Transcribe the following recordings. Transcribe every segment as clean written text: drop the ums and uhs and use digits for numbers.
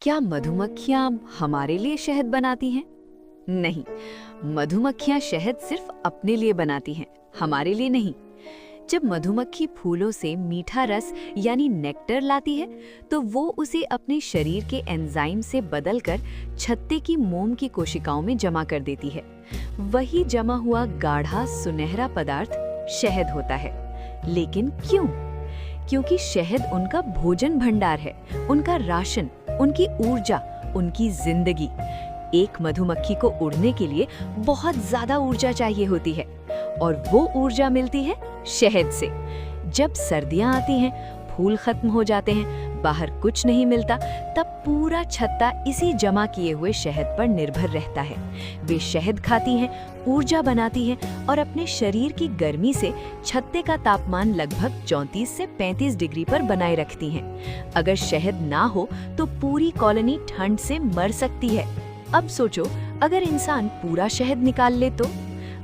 क्या मधुमक्खियां हमारे लिए शहद बनाती हैं? नहीं, मधुमक्खियां शहद सिर्फ अपने लिए बनाती हैं, हमारे लिए नहीं। जब मधुमक्खी फूलों से मीठा रस यानी नेक्टर लाती है, तो वो उसे अपने शरीर के एंजाइम से बदलकर छत्ते की मोम की कोशिकाओं में जमा कर देती है। वही जमा हुआ गाढ़ा सुनहरा पदार्थ शहद होता है। लेकिन क्यों? क्योंकि शहद उनका भोजन भंडार है, उनका राशन, उनकी ऊर्जा, उनकी जिंदगी। एक मधुमक्खी को उड़ने के लिए बहुत ज्यादा ऊर्जा चाहिए होती है, और वो ऊर्जा मिलती है शहद से। जब सर्दियां आती हैं, फूल खत्म हो जाते हैं, बाहर कुछ नहीं मिलता, तब पूरा छत्ता इसी जमा किए हुए शहद पर निर्भर रहता है। वे शहद खाती हैं, ऊर्जा बनाती हैं और अपने शरीर की गर्मी से छत्ते का तापमान लगभग 34 से 35 डिग्री पर बनाए रखती हैं। अगर शहद ना हो तो पूरी कॉलोनी ठंड से मर सकती है। अब सोचो, अगर इंसान पूरा शहद निकाल ले तो?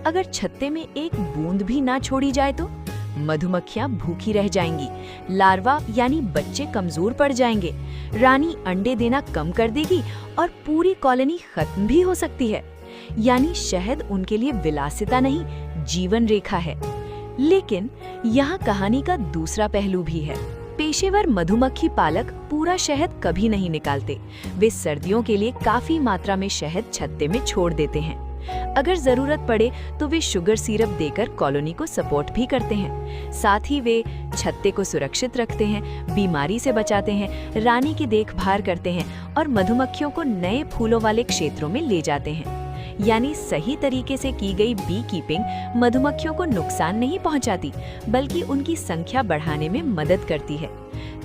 अगर छत्ते में एक बूंद भी ना छोड़ी जाए तो? मधुमक्खियां भूखी रह जाएंगी, लार्वा यानी बच्चे कमजोर पड़ जाएंगे, रानी अंडे देना कम कर देगी और पूरी कॉलोनी खत्म भी हो सकती है। यानी शहद उनके लिए विलासिता नहीं, जीवन रेखा है। लेकिन यहाँ कहानी का दूसरा पहलू भी है। पेशेवर मधुमक्खी पालक पूरा शहद कभी नहीं निकालते। वे सर्दियों के लिए काफी मात्रा में शहद छत्ते में छोड़ देते हैं। अगर जरूरत पड़े तो वे शुगर सिरप देकर कॉलोनी को सपोर्ट भी करते हैं। साथ ही वे छत्ते को सुरक्षित रखते हैं, बीमारी से बचाते हैं, रानी की देखभाल करते हैं और मधुमक्खियों को नए फूलों वाले क्षेत्रों में ले जाते हैं। यानी सही तरीके से की गई बी कीपिंग मधुमक्खियों को नुकसान नहीं पहुंचाती, बल्कि उनकी संख्या बढ़ाने में मदद करती है।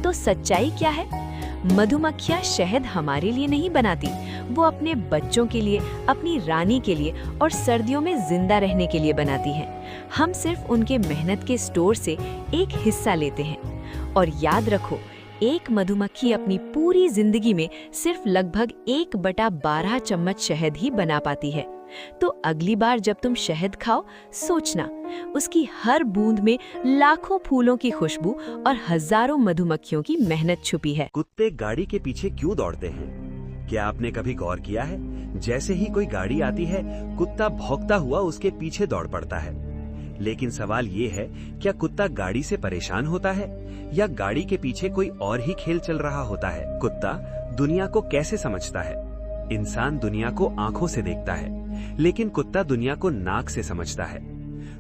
तो सच्चाई क्या है? मधुमक्खियां शहद हमारे लिए नहीं बनाती, वो अपने बच्चों के लिए, अपनी रानी के लिए और सर्दियों में जिंदा रहने के लिए बनाती हैं। हम सिर्फ उनके मेहनत के स्टोर से एक हिस्सा लेते हैं। और याद रखो, एक मधुमक्खी अपनी पूरी जिंदगी में सिर्फ लगभग 1/12 चम्मच शहद ही बना पाती है। तो अगली बार जब तुम शहद खाओ, सोचना, उसकी हर बूंद में लाखों फूलों की खुशबू और हजारों मधुमक्खियों की मेहनत छुपी है। कुत्ते गाड़ी के पीछे क्यों दौड़ते हैं? क्या आपने कभी गौर किया है? जैसे ही कोई गाड़ी आती है, कुत्ता भौंकता हुआ उसके पीछे दौड़ पड़ता है। लेकिन सवाल ये है, क्या कुत्ता गाड़ी से परेशान होता है या गाड़ी के पीछे कोई और ही खेल चल रहा होता है? कुत्ता दुनिया को कैसे समझता है? इंसान दुनिया को आंखों से देखता है, लेकिन कुत्ता दुनिया को नाक से समझता है।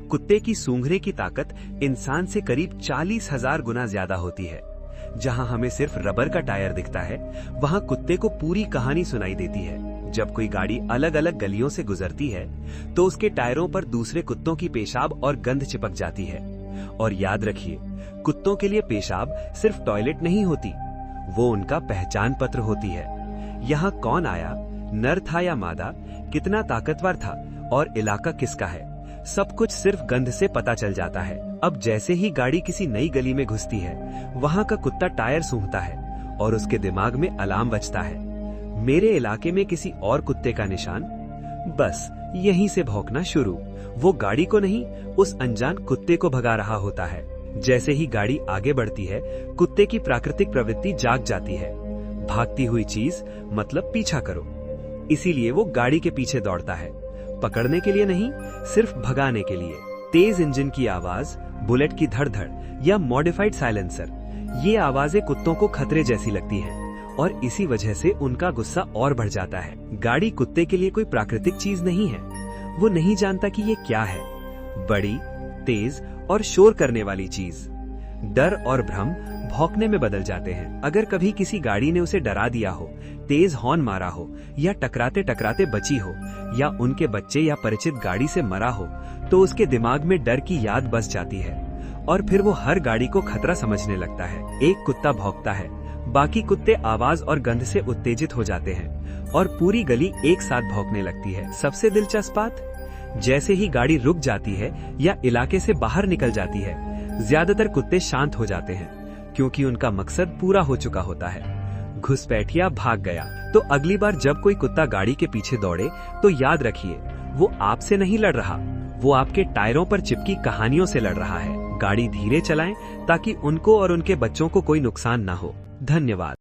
कुत्ते की सूंघने की ताकत इंसान से करीब 40,000 गुना ज्यादा होती है। जहां हमें सिर्फ रबर का टायर दिखता है, वहां कुत्ते को पूरी कहानी सुनाई देती है। जब कोई गाड़ी अलग अलग गलियों से गुजरती है, तो उसके टायरों पर दूसरे कुत्तों की पेशाब और गंध चिपक जाती है। और याद रखिए, कुत्तों के लिए पेशाब सिर्फ टॉयलेट नहीं होती, वो उनका पहचान पत्र होती है। यहाँ कौन आया, नर था या मादा, कितना ताकतवर था और इलाका किसका है, सब कुछ सिर्फ गंध से पता चल जाता है। अब जैसे ही गाड़ी किसी नई गली में घुसती है, वहाँ का कुत्ता टायर सूंघता है और उसके दिमाग में अलार्म बजता है, मेरे इलाके में किसी और कुत्ते का निशान। बस यहीं से भौंकना शुरू। वो गाड़ी को नहीं, उस अनजान कुत्ते को भगा रहा होता है। जैसे ही गाड़ी आगे बढ़ती है, कुत्ते की प्राकृतिक प्रवृत्ति जाग जाती है। भागती हुई चीज मतलब पीछा करो। इसीलिए वो गाड़ी के पीछे दौड़ता है, पकड़ने के लिए नहीं, सिर्फ भगाने के लिए। तेज इंजन की आवाज, बुलेट की धड़-धड़ या मॉडिफाइड साइलेंसर, ये आवाजें कुत्तों को खतरे जैसी लगती हैं और इसी वजह से उनका गुस्सा और बढ़ जाता है। गाड़ी कुत्ते के लिए कोई प्राकृतिक चीज नहीं है। वो नहीं जानता कि ये क्या है, बड़ी, तेज और शोर करने वाली चीज। डर और भ्रम भौंकने में बदल जाते हैं। अगर कभी किसी गाड़ी ने उसे डरा दिया हो, तेज हॉर्न मारा हो या टकराते टकराते बची हो, या उनके बच्चे या परिचित गाड़ी से मरा हो, तो उसके दिमाग में डर की याद बस जाती है और फिर वो हर गाड़ी को खतरा समझने लगता है। एक कुत्ता भौंकता है, बाकी कुत्ते आवाज और गंध से उत्तेजित हो जाते हैं और पूरी गली एक साथ भौंकने लगती है। सबसे दिलचस्प बात, जैसे ही गाड़ी रुक जाती है या इलाके से बाहर निकल जाती है, ज्यादातर कुत्ते शांत हो जाते हैं, क्योंकि उनका मकसद पूरा हो चुका होता है। घुसपैठिया भाग गया। तो अगली बार जब कोई कुत्ता गाड़ी के पीछे दौड़े, तो याद रखिए, वो आपसे नहीं लड़ रहा, वो आपके टायरों पर चिपकी कहानियों से लड़ रहा है। गाड़ी धीरे चलाएं ताकि उनको और उनके बच्चों को कोई नुकसान ना हो। धन्यवाद।